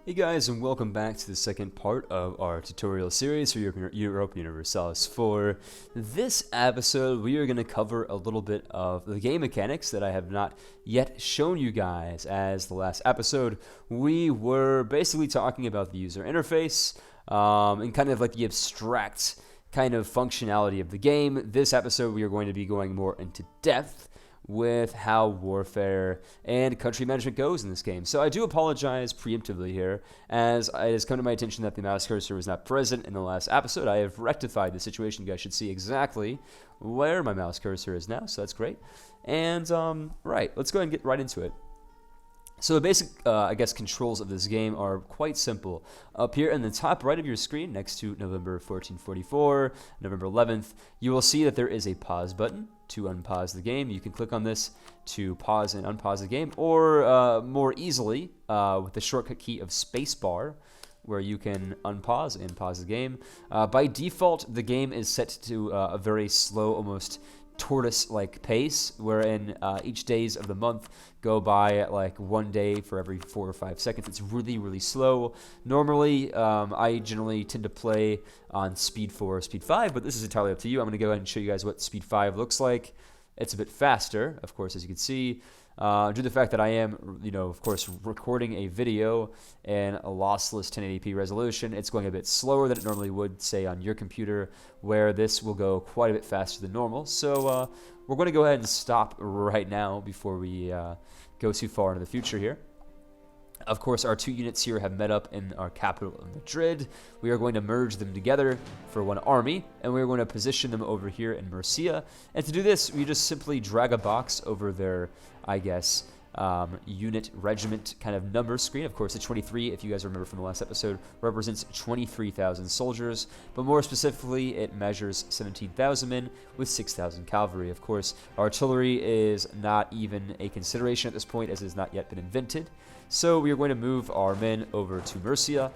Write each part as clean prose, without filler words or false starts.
Hey guys, and welcome back to the second part of our tutorial series for Europa Universalis. For this episode, we are going to cover a little bit of the game mechanics that I have not yet shown you guys. As the last episode, we were basically talking about the user interface and kind of like the abstract kind of functionality of the game. This episode, we are going to be going more into depth with how warfare and country management goes in this game. So I do apologize preemptively here, as it has come to my attention that the mouse cursor was not present in the last episode. I have rectified the situation. You guys should see exactly where my mouse cursor is now, so that's great. And, right, let's go ahead and get right into it. So the basic, I guess, controls of this game are quite simple. Up here in the top right of your screen, next to November 1444, November 11th, you will see that there is a pause button to unpause the game. You can click on this to pause and unpause the game, or more easily, with the shortcut key of spacebar, where you can unpause and pause the game. By default, the game is set to a very slow, almost tortoise-like pace, wherein each days of the month go by at like 1 day for every 4 or 5 seconds. It's really, really slow. Normally, I generally tend to play on speed 4 or speed 5, but this is entirely up to you. I'm going to go ahead and show you guys what speed 5 looks like. It's a bit faster, of course, as you can see. Due to the fact that I am, of course, recording a video in a lossless 1080p resolution, it's going a bit slower than it normally would, say, on your computer, where this will go quite a bit faster than normal. So we're going to go ahead and stop right now before we go too far into the future here. Of course, our two units here have met up in our capital of Madrid. We are going to merge them together for one army, and we're going to position them over here in Murcia. And to do this, we just simply drag a box over their, I guess, unit regiment kind of number screen. Of course, the 23, if you guys remember from the last episode, represents 23,000 soldiers, but more specifically, it measures 17,000 men with 6,000 cavalry. Of course, artillery is not even a consideration at this point, as it has not yet been invented. So we are going to move our men over to Murcia,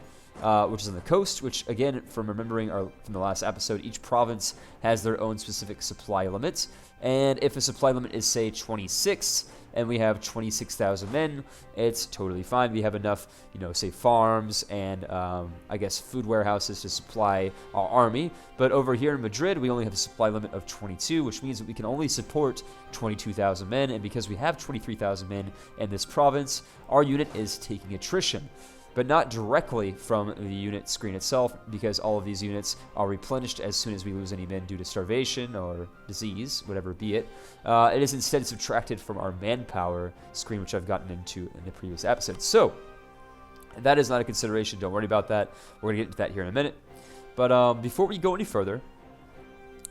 which is on the coast, which, again, from remembering from the last episode, each province has their own specific supply limits. And if a supply limit is, say, 26, and we have 26,000 men, it's totally fine. We have enough, say, farms and, I guess, food warehouses to supply our army. But over here in Madrid, we only have a supply limit of 22, which means that we can only support 22,000 men. And because we have 23,000 men in this province, our unit is taking attrition. But not directly from the unit screen itself, because all of these units are replenished as soon as we lose any men due to starvation or disease, whatever be it. It is instead subtracted from our manpower screen, which I've gotten into in the previous episode. So, that is not a consideration. Don't worry about that. We're going to get into that here in a minute. But before we go any further,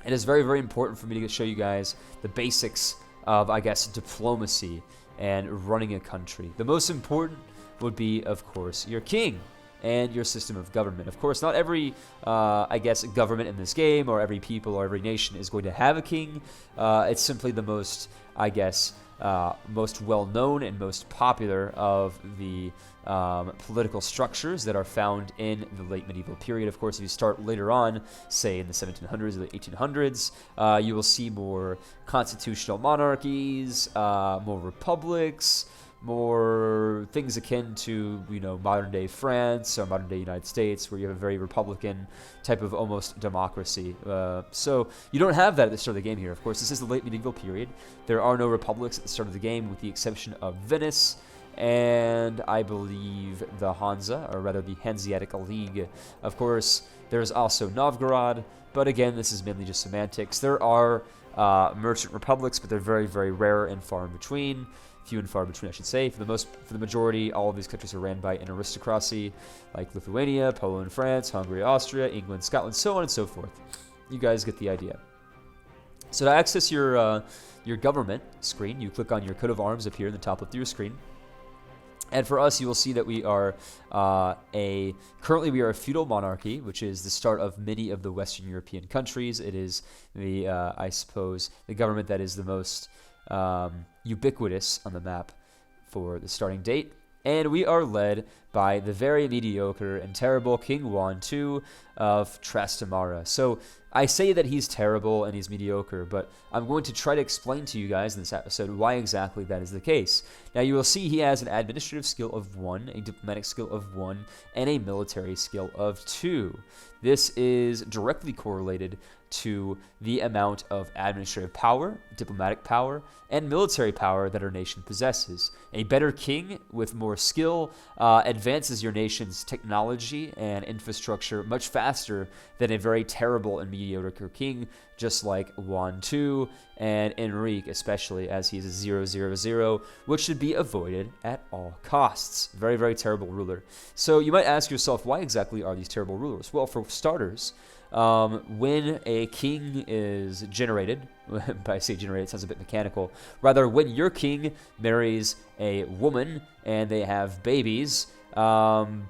it is very, very important for me to show you guys the basics of, I guess, diplomacy and running a country. The most important would be, of course, your king and your system of government. Of course, not every, I guess, government in this game or every people or every nation is going to have a king. It's simply the most, I guess, most well-known and most popular of the political structures that are found in the late medieval period. Of course, if you start later on, say in the 1700s or the 1800s, you will see more constitutional monarchies, more republics, more things akin to, modern-day France or modern-day United States, where you have a very republican type of almost democracy. So you don't have that at the start of the game here. Of course, this is the late medieval period. There are no republics at the start of the game, with the exception of Venice and, I believe, the Hansa, or rather the Hanseatic League. Of course, there's also Novgorod, but again, this is mainly just semantics. There are merchant republics, but they're very, very rare and far in between. Few and far between, I should say. For the majority, all of these countries are ran by an aristocracy, like Lithuania, Poland, France, Hungary, Austria, England, Scotland, so on and so forth. You guys get the idea. So to access your government screen, you click on your coat of arms up here in the top left of your screen. And for us, you will see that we are currently we are a feudal monarchy, which is the start of many of the Western European countries. It is the, I suppose, the government that is the most ubiquitous on the map for the starting date. And we are led by the very mediocre and terrible King Juan II of Trastamara. So I say that he's terrible and he's mediocre, but I'm going to try to explain to you guys in this episode why exactly that is the case. Now, you will see he has an administrative skill of 1, a diplomatic skill of 1, and a military skill of 2. This is directly correlated to the amount of administrative power, diplomatic power, and military power that our nation possesses. A better king with more skill advances your nation's technology and infrastructure much faster than a very terrible and mediocre king, just like Juan II and Enrique, especially as he's a 000, which should be avoided at all costs. Very, very terrible ruler. So you might ask yourself, why exactly are these terrible rulers? Well, for starters, when a king is generated, but I say generated, it sounds a bit mechanical. Rather, when your king marries a woman and they have babies,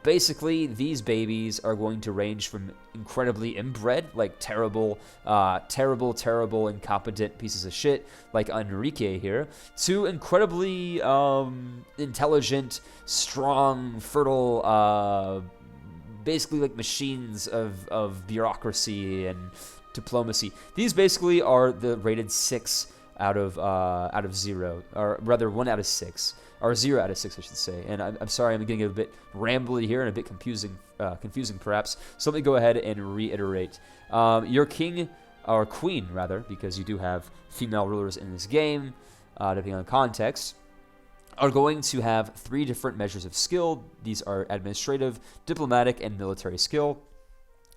basically these babies are going to range from incredibly inbred, like terrible, incompetent pieces of shit, like Enrique here, to incredibly intelligent, strong, fertile, basically like machines of bureaucracy and diplomacy. These basically are the rated 6 out of 0, or rather 1 out of 6, or 0 out of 6, I should say. And I'm sorry, I'm getting a bit rambly here and a bit confusing perhaps. So let me go ahead and reiterate. Your king, or queen rather, because you do have female rulers in this game, depending on the context, are going to have 3 different measures of skill. These are administrative, diplomatic, and military skill.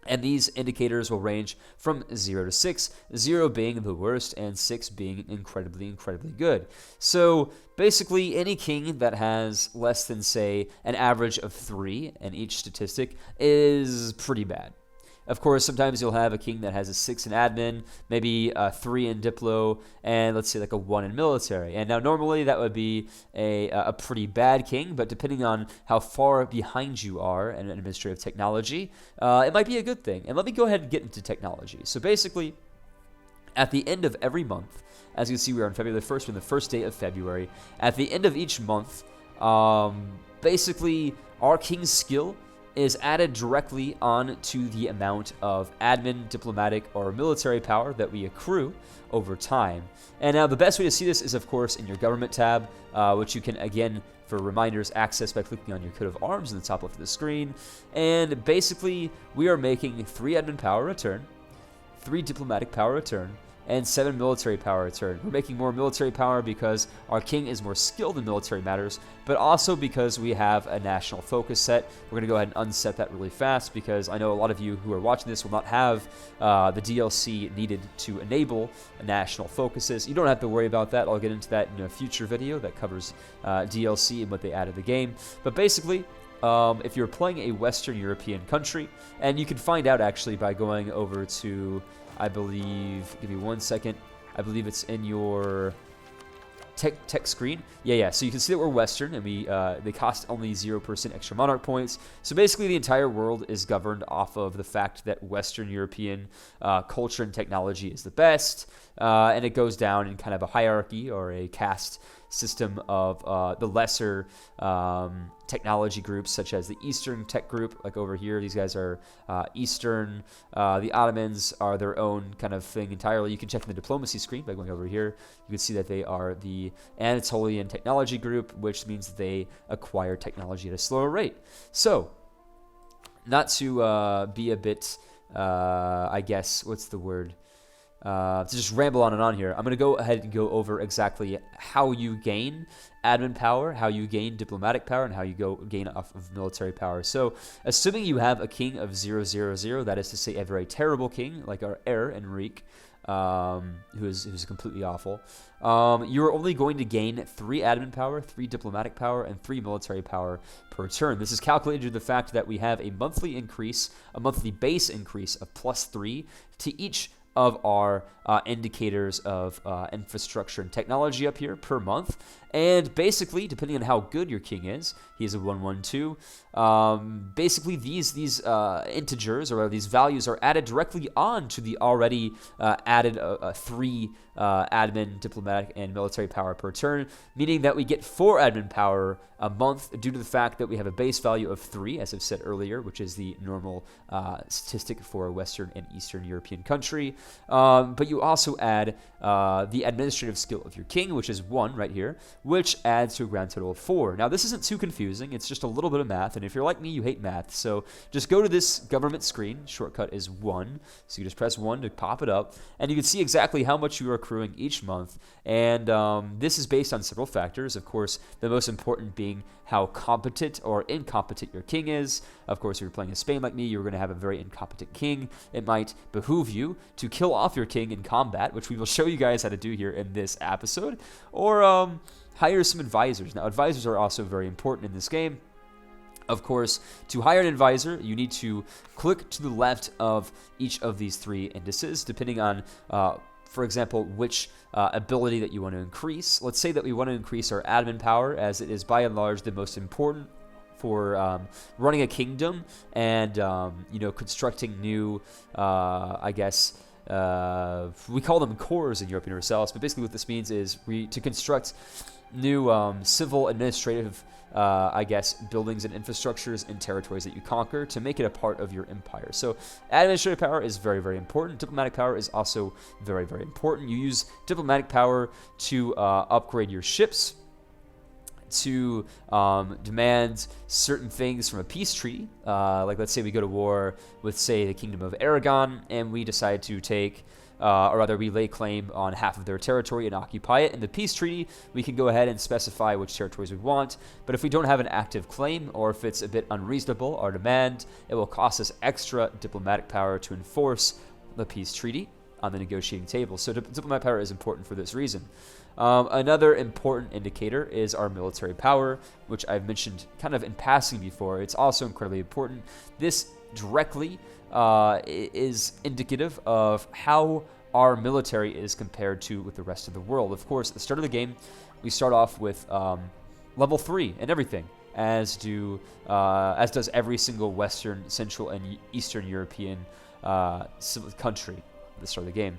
And these indicators will range from 0 to 6, 0 being the worst, and 6 being incredibly good. So basically, any king that has less than, say, an average of 3 in each statistic is pretty bad. Of course, sometimes you'll have a king that has a 6 in admin, maybe a 3 in diplo, and let's say like a 1 in military. And now normally that would be a pretty bad king, but depending on how far behind you are in administrative technology, it might be a good thing. And let me go ahead and get into technology. So basically, at the end of every month, as you can see, we are on February the 1st, we're on the first day of February. At the end of each month, basically, our king's skill is added directly on to the amount of admin, diplomatic, or military power that we accrue over time. And now the best way to see this is, of course, in your government tab, which you can, again, for reminders, access by clicking on your coat of arms in the top left of the screen. And basically, we are making 3 admin power a turn, 3 diplomatic power a turn, and 7 military power a turn. We're making more military power because our king is more skilled in military matters, but also because we have a national focus set. We're going to go ahead and unset that really fast because I know a lot of you who are watching this will not have the DLC needed to enable national focuses. You don't have to worry about that. I'll get into that in a future video that covers DLC and what they added to the game. But basically, if you're playing a Western European country, and you can find out actually by going over to, I believe, give me 1 second, I believe it's in your tech screen. Yeah, so you can see that we're Western, and they cost only 0% extra monarch points. So basically the entire world is governed off of the fact that Western European culture and technology is the best, and it goes down in kind of a hierarchy or a caste system of the lesser technology groups, such as the Eastern tech group, like over here. These guys are Eastern. The Ottomans are their own kind of thing entirely. You can check in the diplomacy screen by going over here. You can see that they are the Anatolian technology group, which means that they acquire technology at a slower rate. So, not to be a bit, I guess, what's the word? To just ramble on and on here, I'm going to go ahead and go over exactly how you gain admin power, how you gain diplomatic power, and how you gain off of military power. So, assuming you have a king of 000, that is to say a very terrible king, like our heir, Enrique, who's completely awful, you're only going to gain 3 admin power, 3 diplomatic power, and 3 military power per turn. This is calculated due to the fact that we have a monthly increase, a monthly base increase of +3 to each of our indicators of infrastructure and technology up here per month. And basically, depending on how good your king is, he is a 1-1-2. Basically, these integers, or these values, are added directly on to the already added 3 admin, diplomatic, and military power per turn, meaning that we get 4 admin power a month due to the fact that we have a base value of 3, as I've said earlier, which is the normal statistic for a Western and Eastern European country. But you also add the administrative skill of your king, which is 1 right here, which adds to a grand total of 4. Now, this isn't too confusing. It's just a little bit of math, and if you're like me, you hate math. So just go to this government screen. Shortcut is 1. So you just press 1 to pop it up, and you can see exactly how much you are accruing each month. And this is based on several factors. Of course, the most important being how competent or incompetent your king is. Of course, if you're playing in Spain like me, you're going to have a very incompetent king. It might behoove you to kill off your king in combat, which we will show you guys how to do here in this episode, or hire some advisors. Now, advisors are also very important in this game. Of course, to hire an advisor, you need to click to the left of each of these 3 indices, depending on for example, which ability that you want to increase. Let's say that we want to increase our admin power, as it is by and large the most important for running a kingdom and constructing new, I guess, we call them cores in Europa Universalis, but basically what this means is to construct new civil administrative buildings and infrastructures in territories that you conquer to make it a part of your empire. So administrative power is very, very important. Diplomatic power is also very, very important. You use diplomatic power to upgrade your ships, to demand certain things from a peace treaty. Like, let's say we go to war with, say, the Kingdom of Aragon, and we decide to take or rather we lay claim on half of their territory and occupy it. In the peace treaty, we can go ahead and specify which territories we want, but if we don't have an active claim, or if it's a bit unreasonable, our demand, it will cost us extra diplomatic power to enforce the peace treaty on the negotiating table. So diplomatic power is important for this reason. Another important indicator is our military power, which I've mentioned kind of in passing before. It's also incredibly important. This directly is indicative of how our military is compared to with the rest of the world. Of course, at the start of the game, we start off with level 3 and everything, as does every single Western, Central, and Eastern European country at the start of the game.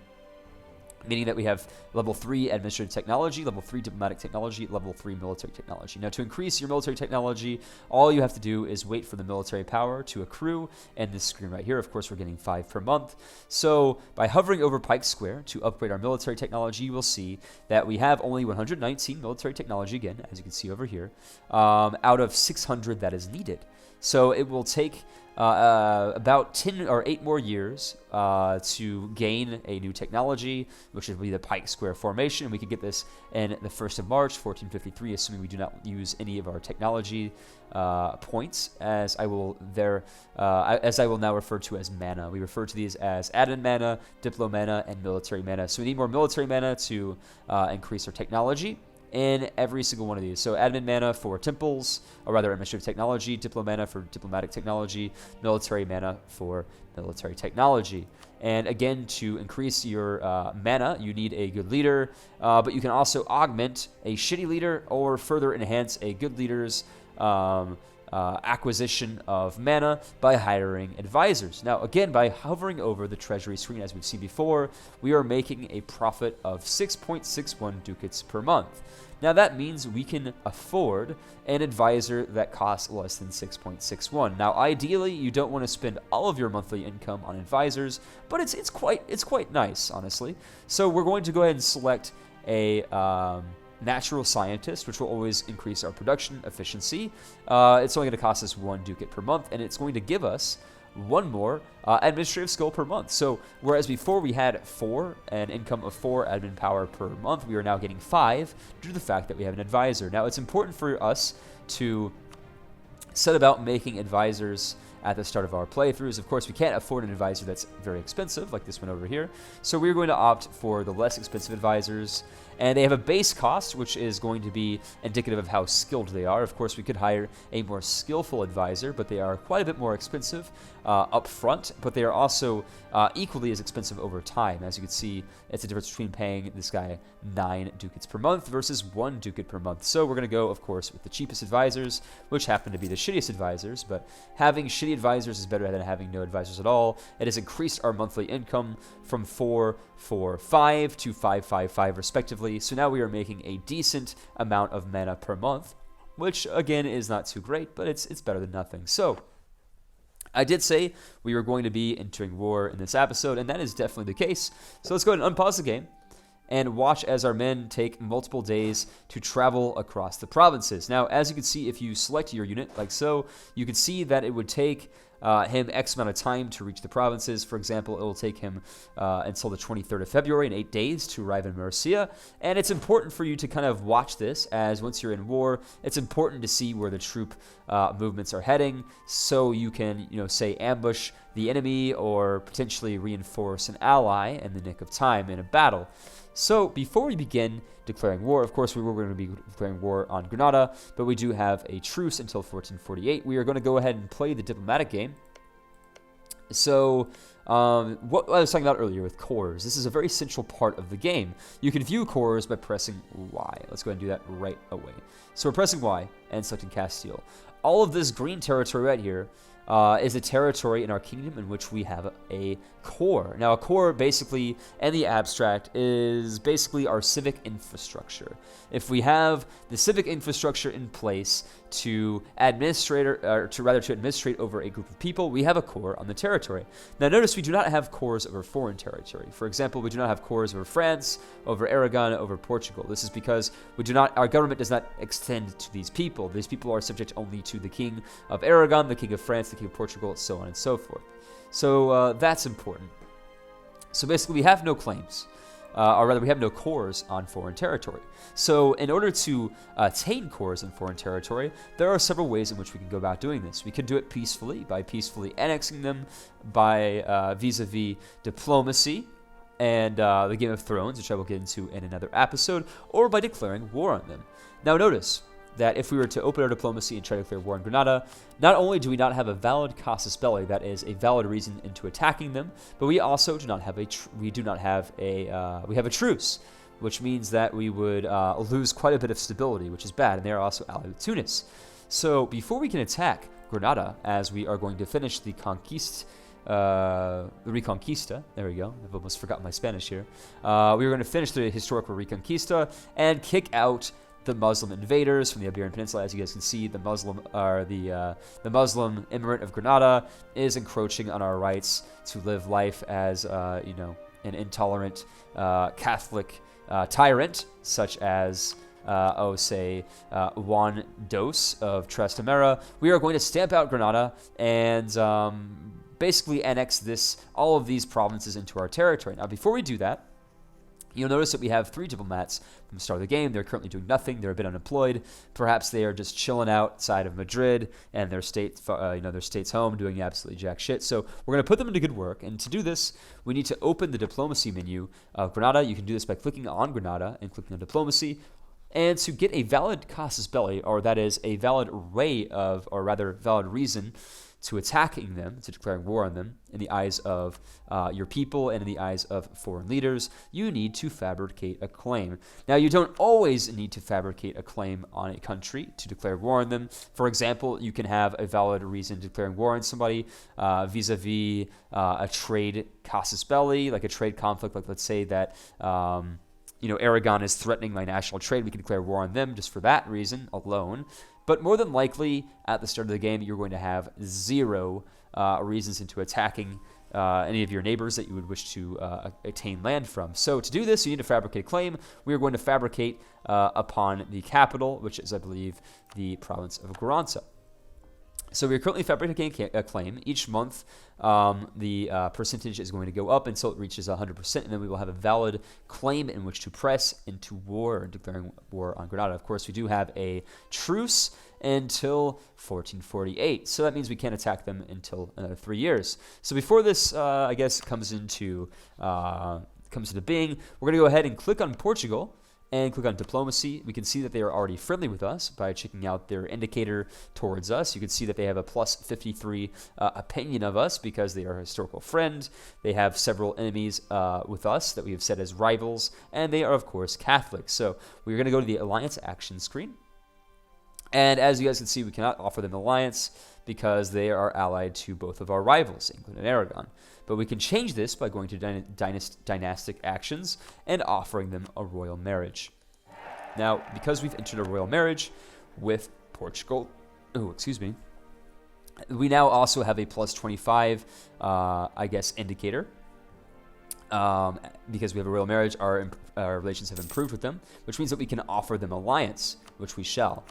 Meaning that we have level 3 administrative technology, level 3 diplomatic technology, level 3 military technology. Now, to increase your military technology, all you have to do is wait for the military power to accrue, and this screen right here, of course, we're getting 5 per month. So by hovering over Pike Square to upgrade our military technology, you will see that we have only 119 military technology, again, as you can see over here, out of 600 that is needed. So it will take about 10 or 8 more years to gain a new technology, which would be the Pike Square formation. We could get this in the 1st of March, 1453, assuming we do not use any of our technology points, as I will now refer to as mana. We refer to these as admin mana, diplo mana, and military mana. So we need more military mana to increase our technology in every single one of these. So admin mana for temples, or rather administrative technology, diplo mana for diplomatic technology, military mana for military technology. And again, to increase your mana, you need a good leader, but you can also augment a shitty leader or further enhance a good leader's acquisition of mana by hiring advisors. Now, again, by hovering over the treasury screen, as we've seen before, we are making a profit of 6.61 ducats per month. Now, that means we can afford an advisor that costs less than 6.61. Now, ideally, you don't want to spend all of your monthly income on advisors, but it's quite nice, honestly. So we're going to go ahead and select a natural scientist, which will always increase our production efficiency. It's only going to cost us 1 ducat per month, and it's going to give us 1 more administrative skill per month. So whereas before we had 4, an income of 4 admin power per month, we are now getting 5 due to the fact that we have an advisor. Now, it's important for us to set about making advisors at the start of our playthroughs. Of course, we can't afford an advisor that's very expensive, like this one over here. So we're going to opt for the less expensive advisors. And they have a base cost, which is going to be indicative of how skilled they are. Of course, we could hire a more skillful advisor, but they are quite a bit more expensive up front, but they are also equally as expensive over time. As you can see, it's a difference between paying this guy 9 ducats per month versus 1 ducat per month. So we're going to go, of course, with the cheapest advisors, which happen to be the shittiest advisors, but having shitty advisors is better than having no advisors at all. It has increased our monthly income from 445 to 555 respectively, so now we are making a decent amount of mana per month, which again is not too great, but it's better than nothing. So I did say we were going to be entering war in this episode, and that is definitely the case. So let's go ahead and unpause the game and watch as our men take multiple days to travel across the provinces. Now, as you can see, if you select your unit like so, you can see that it would take him X amount of time to reach the provinces. For example, it will take him until the 23rd of February in 8 days to arrive in Murcia. And it's important for you to kind of watch this, as once you're in war, it's important to see where the troop movements are heading, so you can, say ambush the enemy or potentially reinforce an ally in the nick of time in a battle. So before we begin declaring war, of course we were going to be declaring war on Granada, but we do have a truce until 1448. We are going to go ahead and play the diplomatic game. So what I was talking about earlier with cores, this is a very central part of the game. You can view cores by pressing Y. Let's go ahead and do that right away. So we're pressing Y and selecting Castile. All of this green territory right here is a territory in our kingdom in which we have a core. Now, a core basically, in the abstract, is basically our civic infrastructure. If we have the civic infrastructure in place to administrate over a group of people, we have a core on the territory. Now, notice we do not have cores over foreign territory. For example, we do not have cores over France, over Aragon, over Portugal. This is because our government does not extend to these people. These people are subject only to the King of Aragon, the King of France, the King of Portugal, so on and so forth. So that's important. So basically, we have no claims. Or rather, we have no cores on foreign territory. So in order to attain cores in foreign territory, there are several ways in which we can go about doing this. We could do it peacefully, by peacefully annexing them, by vis-a-vis diplomacy, and the Game of Thrones, which I will get into in another episode, or by declaring war on them. Now notice that if we were to open our diplomacy and try to declare war on Granada, not only do we not have a valid CASUS BELLI, that is a valid reason into attacking them, but we also do not have we have a truce, which means that we would lose quite a bit of stability, which is bad, and they are also allied with Tunis. So before we can attack Granada, as we are going to finish the Reconquista, there we go, I've almost forgotten my Spanish here. We are going to finish the historical Reconquista and kick out the Muslim invaders from the Iberian Peninsula. As you guys can see, the Muslim Emirate of Granada is encroaching on our rights to live life as an intolerant Catholic tyrant, such as Juan Dos of Trastamara. We are going to stamp out Granada and basically annex all of these provinces into our territory. Now, before we do that, you'll notice that we have 3 diplomats from the start of the game. They're currently doing nothing. They're a bit unemployed. Perhaps they are just chilling outside of Madrid and their state's home doing absolutely jack shit. So we're going to put them into good work. And to do this, we need to open the diplomacy menu of Granada. You can do this by clicking on Granada and clicking on diplomacy. And to get a valid CASUS BELLI, or that is a valid valid reason to attacking them, to declaring war on them, in the eyes of your people and in the eyes of foreign leaders, you need to fabricate a claim. Now, you don't always need to fabricate a claim on a country to declare war on them. For example, you can have a valid reason declaring war on somebody vis-a-vis a trade CASUS BELLI, like a trade conflict, like let's say that Aragon is threatening my national trade. We can declare war on them just for that reason alone. But more than likely, at the start of the game, you're going to have 0 reasons into attacking any of your neighbors that you would wish to attain land from. So to do this, you need to fabricate a claim. We are going to fabricate upon the capital, which is, I believe, the province of Guaranda. So we're currently fabricating a claim. Each month, the percentage is going to go up until it reaches 100%, and then we will have a valid claim in which to press into war, declaring war on Granada. Of course, we do have a truce until 1448, so that means we can't attack them until another 3 years. So before this, comes into being, we're going to go ahead and click on Portugal and click on diplomacy, we can see that they are already friendly with us by checking out their indicator towards us. You can see that they have a plus 53 opinion of us because they are a historical friend. They have several enemies with us that we have set as rivals, and they are, of course, Catholic. So we're going to go to the Alliance Action screen. And as you guys can see, we cannot offer them alliance because they are allied to both of our rivals, England and Aragon. But we can change this by going to dynastic actions and offering them a royal marriage. Now, because we've entered a royal marriage with Portugal, we now also have a plus 25, I guess, indicator. Because we have a royal marriage, our relations have improved with them, which means that we can offer them alliance, which we shall.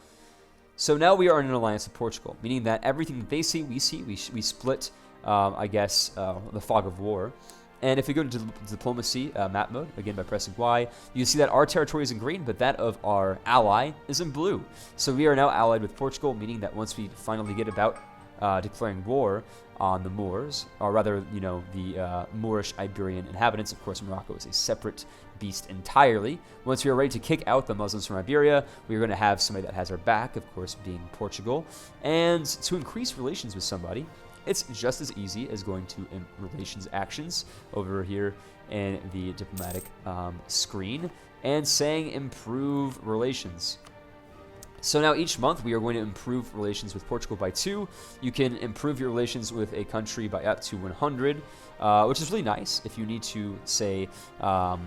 So now we are in an alliance with Portugal, meaning that everything that they see, we split, I guess, the fog of war. And if we go to diplomacy map mode, again by pressing Y, you can see that our territory is in green, but that of our ally is in blue. So we are now allied with Portugal, meaning that once we finally get about declaring war on the Moors, or rather, the Moorish Iberian inhabitants. Of course, Morocco is a separate beast entirely. Once we are ready to kick out the Muslims from Iberia, we are going to have somebody that has our back, of course, being Portugal. And to increase relations with somebody, it's just as easy as going to relations actions over here in the diplomatic screen and saying improve relations. So now each month we are going to improve relations with Portugal by 2. You can improve your relations with a country by up to 100, which is really nice if you need to, say,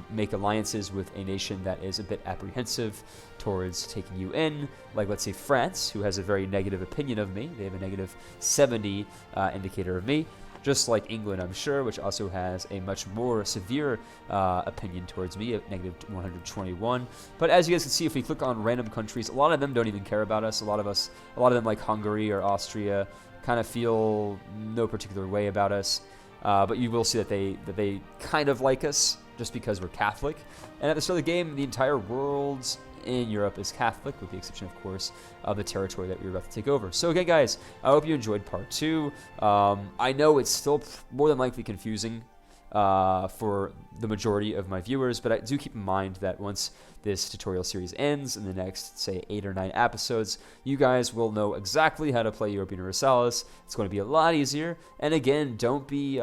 make alliances with a nation that is a bit apprehensive towards taking you in, like let's say France, who has a very negative opinion of me. They have a negative 70 indicator of me. Just like England, I'm sure, which also has a much more severe opinion towards me, at negative 121. But as you guys can see, if we click on random countries, a lot of them don't even care about us. A lot of them, like Hungary or Austria, kind of feel no particular way about us. But you will see that they kind of like us just because we're Catholic. And at the start of the game, the entire world in Europe is Catholic, with the exception, of course, of the territory that we're about to take over. So again, guys, I hope you enjoyed part 2. I know it's still more than likely confusing for the majority of my viewers, but I do keep in mind that once this tutorial series ends in the next, say, 8 or 9 episodes, you guys will know exactly how to play Europa Universalis. It's going to be a lot easier. And again, don't be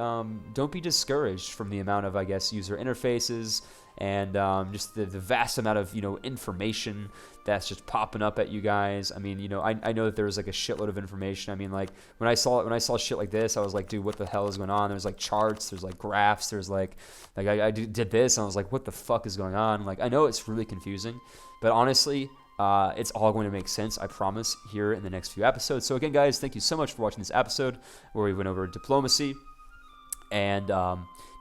discouraged from the amount of, I guess, user interfaces and just the vast amount of information that's just popping up at you guys. I mean, I know that there's like a shitload of information. I mean, like when I saw shit like this, I was like, dude, what the hell is going on? There's like charts, there's like graphs, there's like I did this, and I was like, what the fuck is going on? Like, I know it's really confusing, but honestly, it's all going to make sense, I promise, here in the next few episodes. So again, guys, thank you so much for watching this episode where we went over diplomacy and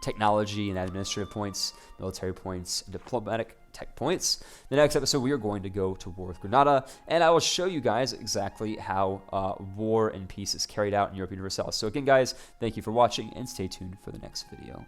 technology and administrative points, military points, and diplomatic tech points. The next episode, we are going to go to war with Granada, and I will show you guys exactly how war and peace is carried out in Europa Universalis. So again, guys, thank you for watching, and stay tuned for the next video.